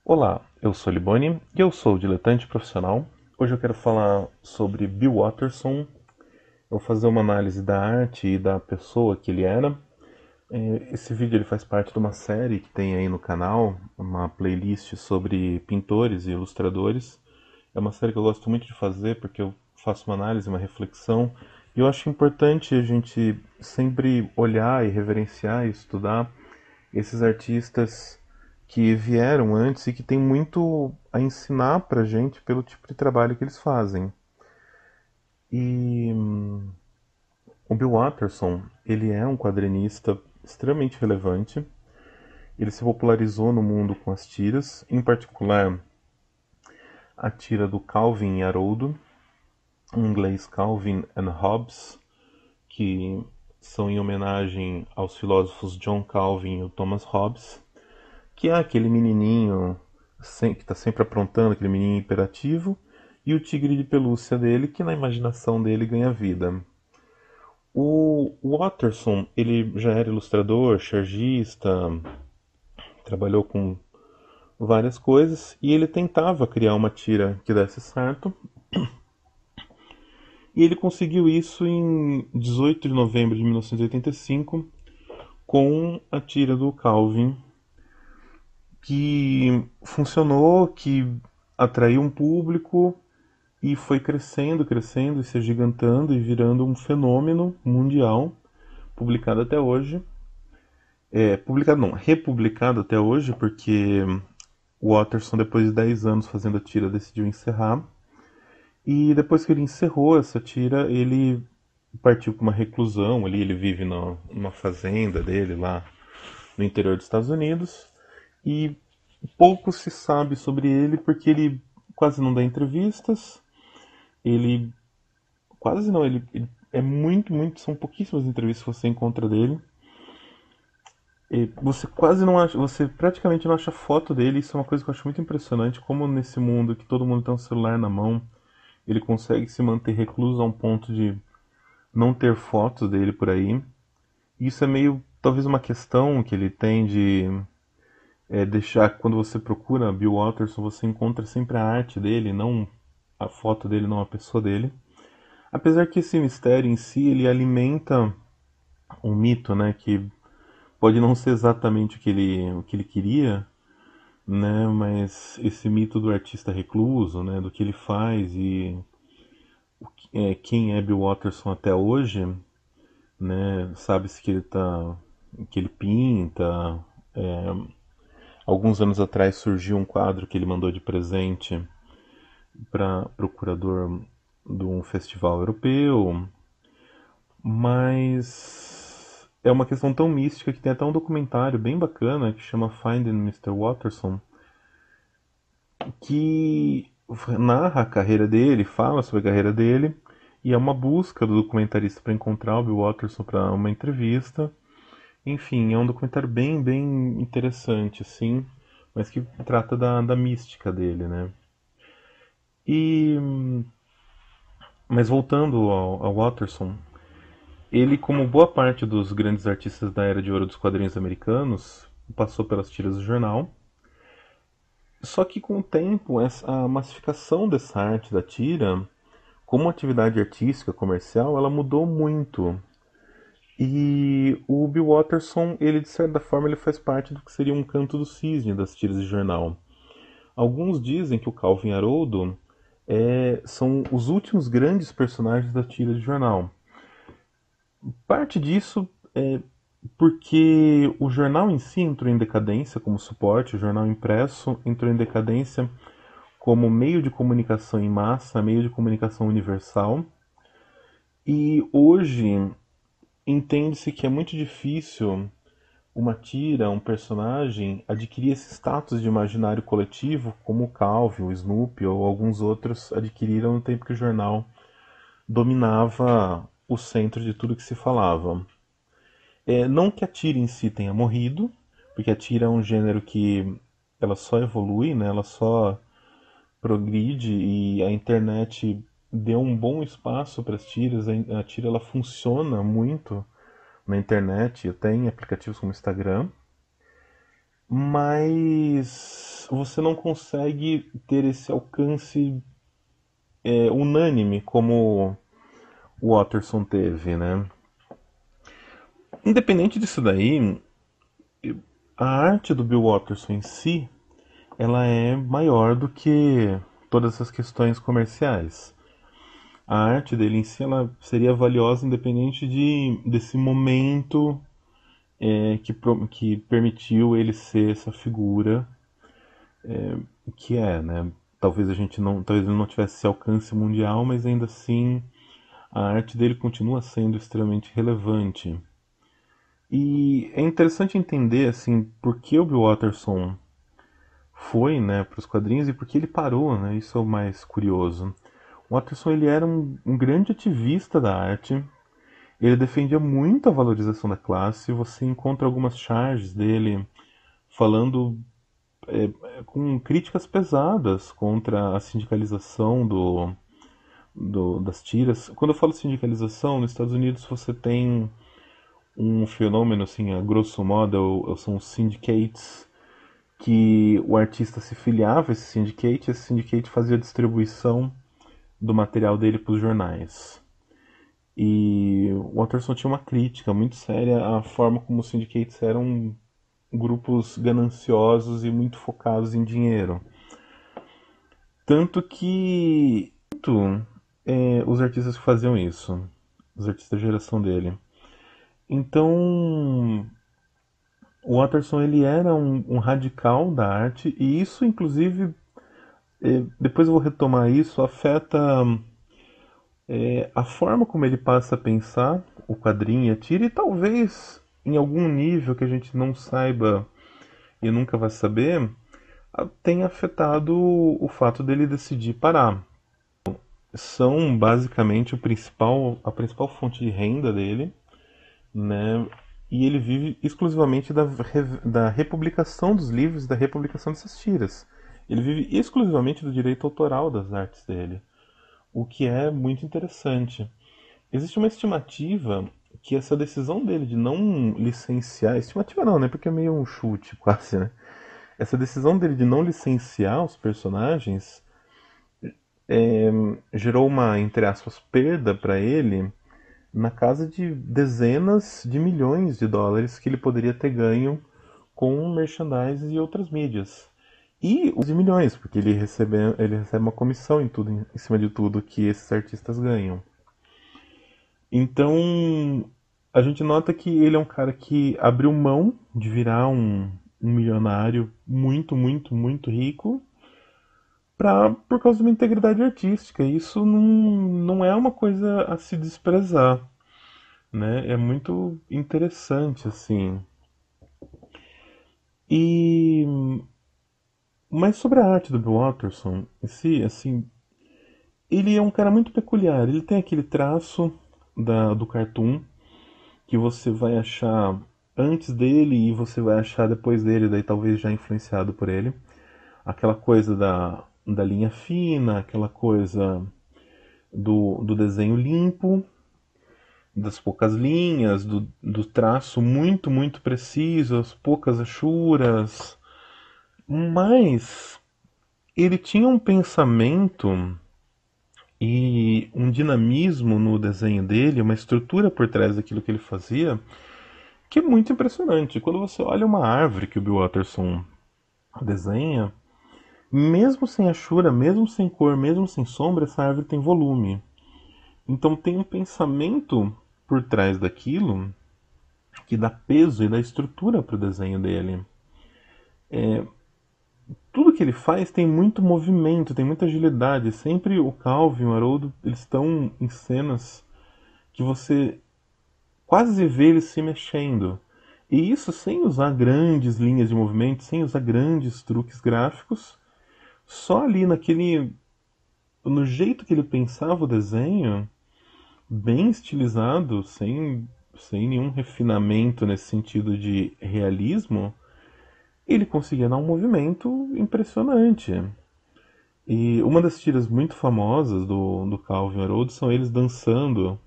Olá, eu sou Liboni e eu sou diletante profissional. Hoje eu quero falar sobre Bill Watterson. Eu vou fazer uma análise da arte e da pessoa que ele era. Esse vídeo ele faz parte de uma série que tem aí no canal, uma playlist sobre pintores e ilustradores. É uma série que eu gosto muito de fazer porque eu faço uma análise, uma reflexão. E eu acho importante a gente sempre olhar e reverenciar e estudar esses artistas que vieram antes e que tem muito a ensinar pra gente pelo tipo de trabalho que eles fazem. E o Bill Watterson, ele é um quadrinista extremamente relevante. Ele se popularizou no mundo com as tiras, em particular a tira do Calvin e Haroldo, em inglês Calvin and Hobbes, que são em homenagem aos filósofos John Calvin e Thomas Hobbes, que é aquele menininho que está sempre aprontando, aquele menininho hiperativo, e o tigre de pelúcia dele, que na imaginação dele ganha vida. O Watterson, ele já era ilustrador, chargista, trabalhou com várias coisas, e ele tentava criar uma tira que desse certo, e ele conseguiu isso em 18 de novembro de 1985, com a tira do Calvin, que funcionou, que atraiu um público e foi crescendo, crescendo e se agigantando e virando um fenômeno mundial, publicado até hoje. Publicado não, republicado até hoje, porque o Watterson, depois de 10 anos fazendo a tira, decidiu encerrar. E depois que ele encerrou essa tira, ele partiu para uma reclusão ali, ele vive numa fazenda dele lá no interior dos Estados Unidos. E pouco se sabe sobre ele porque ele quase não dá entrevistas, ele quase não, ele é muito, são pouquíssimas entrevistas que você encontra dele. E você quase não acha, você praticamente não acha foto dele, isso é uma coisa que eu acho muito impressionante, como nesse mundo que todo mundo tem um celular na mão, ele consegue se manter recluso a um ponto de não ter fotos dele por aí. Isso é meio, talvez uma questão que ele tem de deixar, quando você procura Bill Watterson, você encontra sempre a arte dele, não a foto dele, não a pessoa dele. Apesar que esse mistério em si, ele alimenta um mito, né, que pode não ser exatamente o que ele queria, né, mas esse mito do artista recluso, né, do que ele faz e quem é Bill Watterson até hoje, né, sabe-se que ele pinta. Alguns anos atrás surgiu um quadro que ele mandou de presente para o curador de um festival europeu, mas é uma questão tão mística que tem até um documentário bem bacana que chama Finding Mr. Watterson, que narra a carreira dele, fala sobre a carreira dele, e é uma busca do documentarista para encontrar o Bill Watterson para uma entrevista. Enfim, é um documentário bem interessante, assim, mas que trata da mística dele, né? E, mas voltando ao Watterson, ele, como boa parte dos grandes artistas da era de ouro dos quadrinhos americanos, passou pelas tiras do jornal. Só que com o tempo, a massificação dessa arte da tira, como atividade artística comercial, ela mudou muito. E o Bill Watterson, ele de certa forma, ele faz parte do que seria um canto do cisne das tiras de jornal. Alguns dizem que o Calvin Haroldo são os últimos grandes personagens da tira de jornal. Parte disso é porque o jornal em si entrou em decadência como suporte, o jornal impresso entrou em decadência como meio de comunicação em massa, meio de comunicação universal. E hoje entende-se que é muito difícil uma tira, um personagem, adquirir esse status de imaginário coletivo como o Calvin, o Snoopy ou alguns outros adquiriram no tempo que o jornal dominava o centro de tudo que se falava. Não que a tira em si tenha morrido, porque a tira é um gênero que ela só evolui, né? Ela só progride e a internet deu um bom espaço para as tiras. A tira ela funciona muito na internet, até em aplicativos como Instagram, mas você não consegue ter esse alcance unânime como o Watterson teve, né? Independente disso daí, a arte do Bill Watterson em si, ela é maior do que todas essas questões comerciais. A arte dele em si, ela seria valiosa independente desse momento que permitiu ele ser essa figura que é, né? Talvez ele não tivesse esse alcance mundial, mas ainda assim a arte dele continua sendo extremamente relevante. E é interessante entender assim por que o Bill Watterson foi, né, para os quadrinhos e por que ele parou, né? Isso é o mais curioso. O Watterson ele era um grande ativista da arte. Ele defendia muito a valorização da classe. Você encontra algumas charges dele falando com críticas pesadas contra a sindicalização das tiras. Quando eu falo sindicalização, nos Estados Unidos você tem um fenômeno, assim, a grosso modo, são os syndicates, que o artista se filiava a esse syndicate fazia a distribuição do material dele para os jornais. E o Watterson tinha uma crítica muito séria à forma como os syndicates eram grupos gananciosos e muito focados em dinheiro. Tanto que os artistas que faziam isso, os artistas da geração dele. Então, o Watterson ele era um radical da arte e isso, inclusive, depois eu vou retomar isso, afeta a forma como ele passa a pensar o quadrinho e a tira e talvez em algum nível que a gente não saiba e nunca vai saber, tenha afetado o fato dele decidir parar. São basicamente a principal fonte de renda dele, né? E ele vive exclusivamente da republicação dos livros, da republicação dessas tiras. Ele vive exclusivamente do direito autoral das artes dele, o que é muito interessante. Existe uma estimativa que essa decisão dele de não licenciar, estimativa não, né? Porque é meio um chute quase, né? Essa decisão dele de não licenciar os personagens gerou uma, entre aspas, perda para ele na casa de dezenas de milhões de dólares que ele poderia ter ganho com merchandise e outras mídias. E os de milhões, porque ele recebe uma comissão em cima de tudo que esses artistas ganham. Então, a gente nota que ele é um cara que abriu mão de virar um milionário muito, muito, muito rico por causa de uma integridade artística. Isso não é uma coisa a se desprezar, né? É muito interessante, assim. E mas sobre a arte do Bill Watterson em si, assim, ele é um cara muito peculiar. Ele tem aquele traço do cartoon que você vai achar antes dele e você vai achar depois dele, daí talvez já influenciado por ele. Aquela coisa da linha fina, aquela coisa do desenho limpo, das poucas linhas, do traço muito, muito preciso, as poucas achuras. Mas ele tinha um pensamento e um dinamismo no desenho dele, uma estrutura por trás daquilo que ele fazia, que é muito impressionante. Quando você olha uma árvore que o Bill Watterson desenha, mesmo sem achura, mesmo sem cor, mesmo sem sombra, essa árvore tem volume. Então tem um pensamento por trás daquilo que dá peso e dá estrutura para o desenho dele. Tudo que ele faz tem muito movimento, tem muita agilidade. Sempre o Calvin e o Haroldo, eles estão em cenas que você quase vê eles se mexendo. E isso sem usar grandes linhas de movimento, sem usar grandes truques gráficos, só ali no jeito que ele pensava o desenho, bem estilizado, sem nenhum refinamento nesse sentido de realismo, ele conseguia dar um movimento impressionante. E uma das tiras muito famosas do Calvin Haroldo são eles dançando.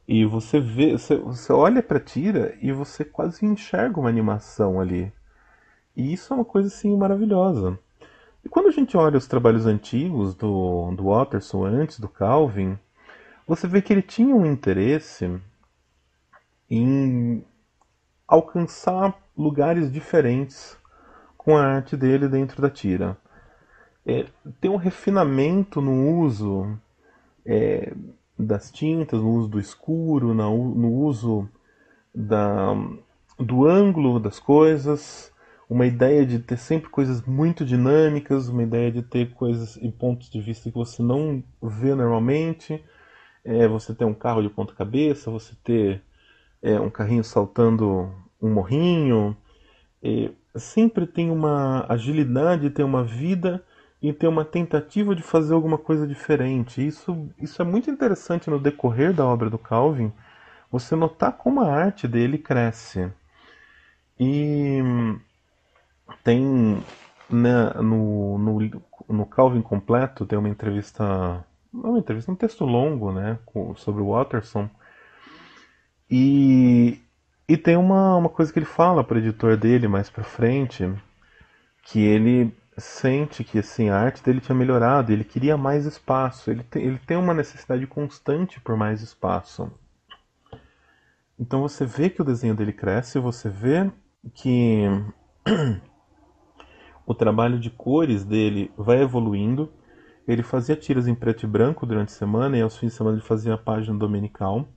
E você olha pra tira e você quase enxerga uma animação ali. E isso é uma coisa assim maravilhosa. E quando a gente olha os trabalhos antigos do Watterson antes do Calvin, você vê que ele tinha um interesse em alcançar lugares diferentes com a arte dele dentro da tira. É, tem um refinamento no uso das tintas, no uso do escuro, no uso da, do ângulo das coisas, uma ideia de ter sempre coisas muito dinâmicas, uma ideia de ter coisas em pontos de vista que você não vê normalmente. Você ter um carro de ponta cabeça, você ter um carrinho saltando um morrinho. Sempre tem uma agilidade, tem uma vida e tem uma tentativa de fazer alguma coisa diferente. Isso é muito interessante no decorrer da obra do Calvin, você notar como a arte dele cresce. E tem no Calvin completo tem uma entrevista, não uma entrevista, um texto longo, né, sobre o Watterson. E, e tem uma coisa que ele fala para o editor dele mais pra frente, que ele sente que assim, a arte dele tinha melhorado, ele queria mais espaço, ele tem uma necessidade constante por mais espaço. Então você vê que o desenho dele cresce, você vê que o trabalho de cores dele vai evoluindo. Ele fazia tiras em preto e branco durante a semana e aos fins de semana ele fazia a página dominical.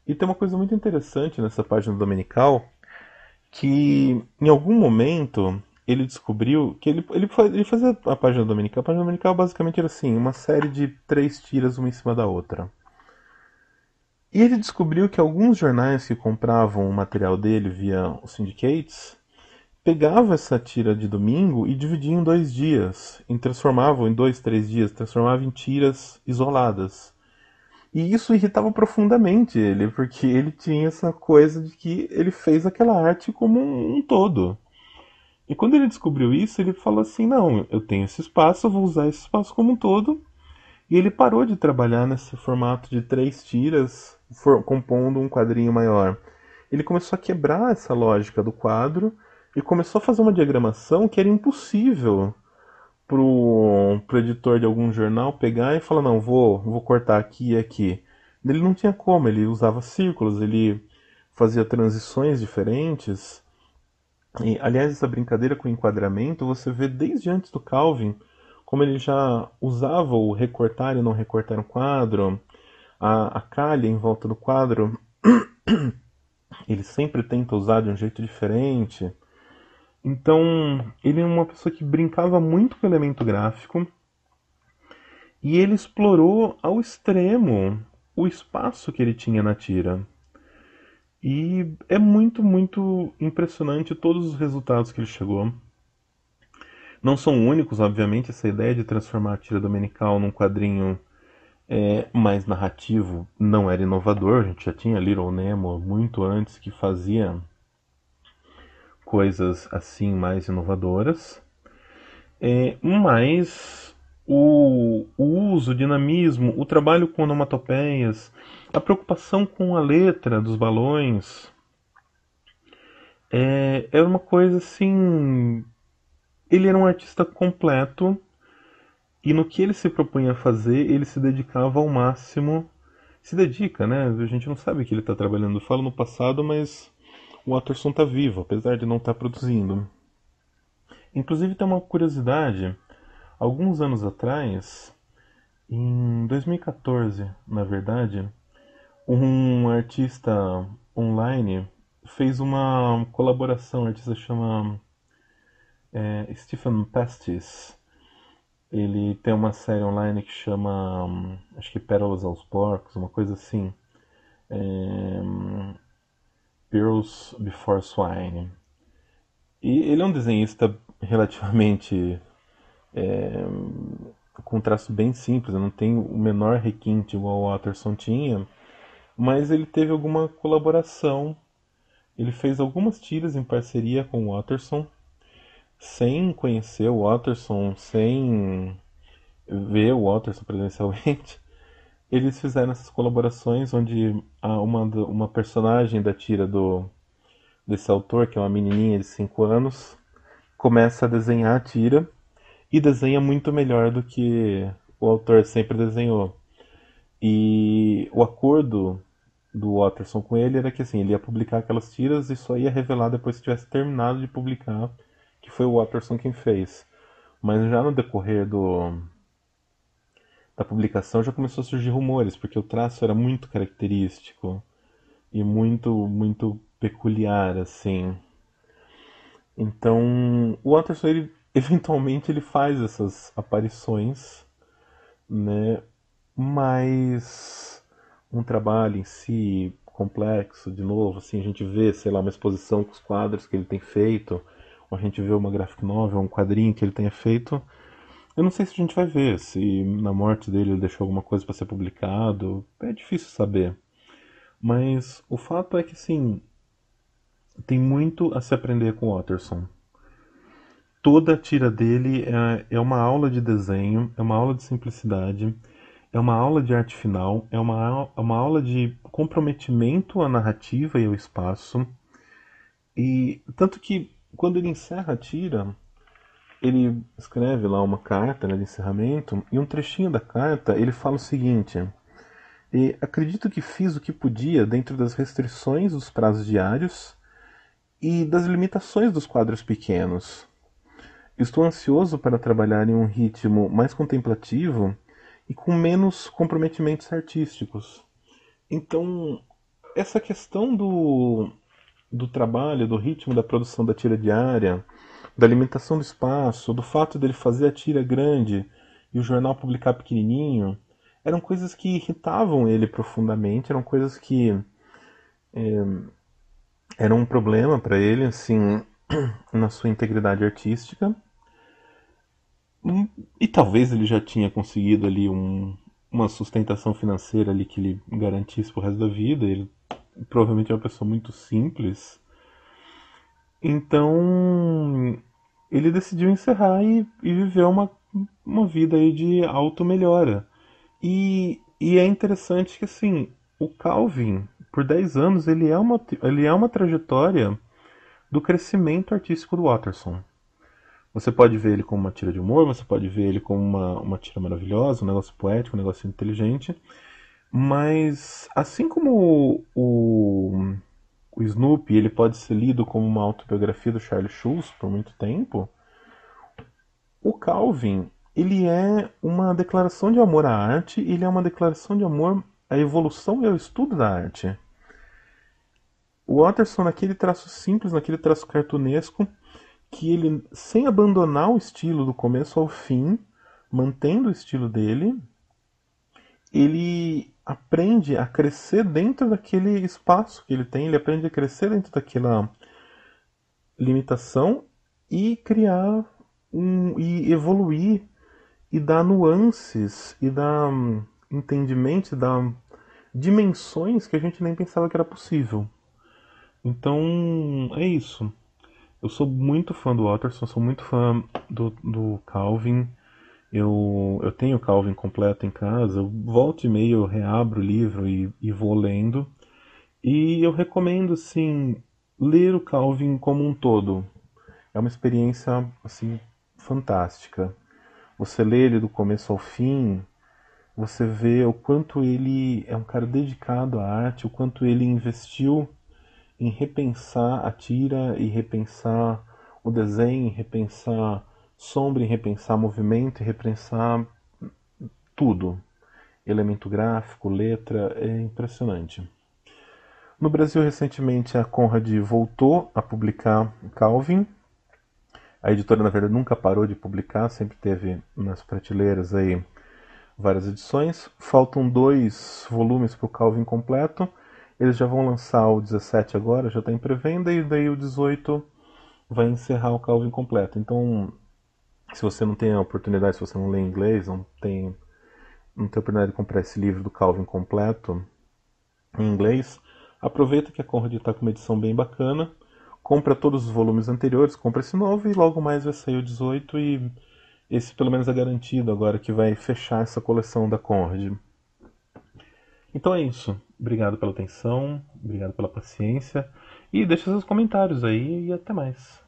E tem uma coisa muito interessante nessa página dominical, que em algum momento ele descobriu que ele fazia a página dominical. A página dominical basicamente era assim, uma série de três tiras uma em cima da outra. E ele descobriu que alguns jornais que compravam o material dele via os syndicates pegava essa tira de domingo e dividia em 2 dias, e transformavam em 2, 3 dias, transformava em tiras isoladas. E isso irritava profundamente ele, porque ele tinha essa coisa de que ele fez aquela arte como um todo. E quando ele descobriu isso, ele falou assim: não, eu tenho esse espaço, eu vou usar esse espaço como um todo. E ele parou de trabalhar nesse formato de três tiras, compondo um quadrinho maior. Ele começou a quebrar essa lógica do quadro e começou a fazer uma diagramação que era impossível pro editor de algum jornal pegar e falar: não, vou cortar aqui e aqui. Ele não tinha como, ele usava círculos, ele fazia transições diferentes. E, aliás, essa brincadeira com enquadramento você vê desde antes do Calvin, como ele já usava o recortar e não recortar um quadro, a calha em volta do quadro, ele sempre tenta usar de um jeito diferente. Então, ele é uma pessoa que brincava muito com o elemento gráfico e ele explorou ao extremo o espaço que ele tinha na tira. E é muito, muito impressionante todos os resultados que ele chegou. Não são únicos, obviamente, essa ideia de transformar a tira dominical num quadrinho mais narrativo não era inovador. A gente já tinha Little Nemo muito antes que fazia coisas assim mais inovadoras. Mas o uso, o dinamismo, o trabalho com onomatopeias, a preocupação com a letra dos balões, é uma coisa assim. Ele era um artista completo e no que ele se propunha a fazer, ele se dedicava ao máximo. Se dedica, né? A gente não sabe que ele está trabalhando. Eu falo no passado, mas o Watterson está vivo, apesar de não estar produzindo. Inclusive tem uma curiosidade. Alguns anos atrás, em 2014, na verdade, um artista online fez uma colaboração. O artista chama Stephen Pastis. Ele tem uma série online que chama, acho que Pérolas aos Porcos, uma coisa assim. Pearls Before Swine. E ele é um desenhista relativamente com um traço bem simples, não tem o menor requinte igual o Watterson tinha, mas ele teve alguma colaboração. Ele fez algumas tiras em parceria com o Watterson, sem conhecer o Watterson, sem ver o Watterson presencialmente. Eles fizeram essas colaborações onde uma personagem da tira desse autor, que é uma menininha de 5 anos, começa a desenhar a tira e desenha muito melhor do que o autor sempre desenhou. E o acordo do Watterson com ele era que assim, ele ia publicar aquelas tiras e só ia revelar depois que tivesse terminado de publicar, que foi o Watterson quem fez. Mas já no decorrer da publicação já começou a surgir rumores, porque o traço era muito característico e muito peculiar, assim. Então, o Watterson, ele, eventualmente, ele faz essas aparições, né? Mas um trabalho em si complexo, de novo, assim, a gente vê, sei lá, uma exposição com os quadros que ele tem feito, ou a gente vê uma graphic novel, um quadrinho que ele tenha feito. Eu não sei se a gente vai ver, se na morte dele ele deixou alguma coisa para ser publicado, é difícil saber. Mas o fato é que, assim, tem muito a se aprender com o Watterson. Toda a tira dele é uma aula de desenho, é uma aula de simplicidade, é uma aula de arte final, é uma aula de comprometimento à narrativa e ao espaço. E tanto que quando ele encerra a tira, ele escreve lá uma carta, né, de encerramento, e um trechinho da carta ele fala o seguinte: e acredito que fiz o que podia dentro das restrições dos prazos diários e das limitações dos quadros pequenos. Estou ansioso para trabalhar em um ritmo mais contemplativo e com menos comprometimentos artísticos. Então, essa questão do trabalho, do ritmo da produção da tira diária, da limitação do espaço, do fato dele fazer a tira grande e o jornal publicar pequenininho, eram coisas que irritavam ele profundamente, eram coisas que eram um problema para ele, assim, na sua integridade artística. E talvez ele já tinha conseguido ali uma sustentação financeira ali que lhe garantisse pro resto da vida. Ele provavelmente é uma pessoa muito simples. Então ele decidiu encerrar e viver uma vida aí de auto-melhora. E é interessante que assim, o Calvin, por 10 anos, ele é uma trajetória do crescimento artístico do Watterson. Você pode ver ele como uma tira de humor, você pode ver ele como uma tira maravilhosa, um negócio poético, um negócio inteligente. Mas assim como o Snoopy ele pode ser lido como uma autobiografia do Charles Schulz por muito tempo, o Calvin ele é uma declaração de amor à arte, ele é uma declaração de amor à evolução e ao estudo da arte. O Watterson, naquele traço simples, naquele traço cartunesco, que ele, sem abandonar o estilo do começo ao fim, mantendo o estilo dele, ele aprende a crescer dentro daquele espaço que ele tem, ele aprende a crescer dentro daquela limitação e criar e evoluir e dar nuances e dar entendimento, e dar dimensões que a gente nem pensava que era possível. Então é isso. Eu sou muito fã do Watterson, sou muito fã do Calvin. Eu tenho o Calvin completo em casa, eu volto e meio, eu reabro o livro e vou lendo. E eu recomendo, assim, ler o Calvin como um todo. É uma experiência, assim, fantástica. Você lê ele do começo ao fim, você vê o quanto ele é um cara dedicado à arte, o quanto ele investiu em repensar a tira e repensar o desenho, em repensar sombra, em repensar movimento, em repensar tudo. Elemento gráfico, letra, é impressionante. No Brasil, recentemente, a Conrad voltou a publicar Calvin. A editora, na verdade, nunca parou de publicar, sempre teve nas prateleiras aí várias edições. Faltam 2 volumes para o Calvin completo. Eles já vão lançar o 17 agora, já está em pré-venda, e daí o 18 vai encerrar o Calvin completo. Então, se você não tem a oportunidade, se você não lê inglês, não tem a oportunidade de comprar esse livro do Calvin completo em inglês, aproveita que a Conrad está com uma edição bem bacana, compra todos os volumes anteriores, compra esse novo e logo mais vai sair o 18 e esse pelo menos é garantido agora que vai fechar essa coleção da Conrad. Então é isso. Obrigado pela atenção, obrigado pela paciência e deixa seus comentários aí e até mais.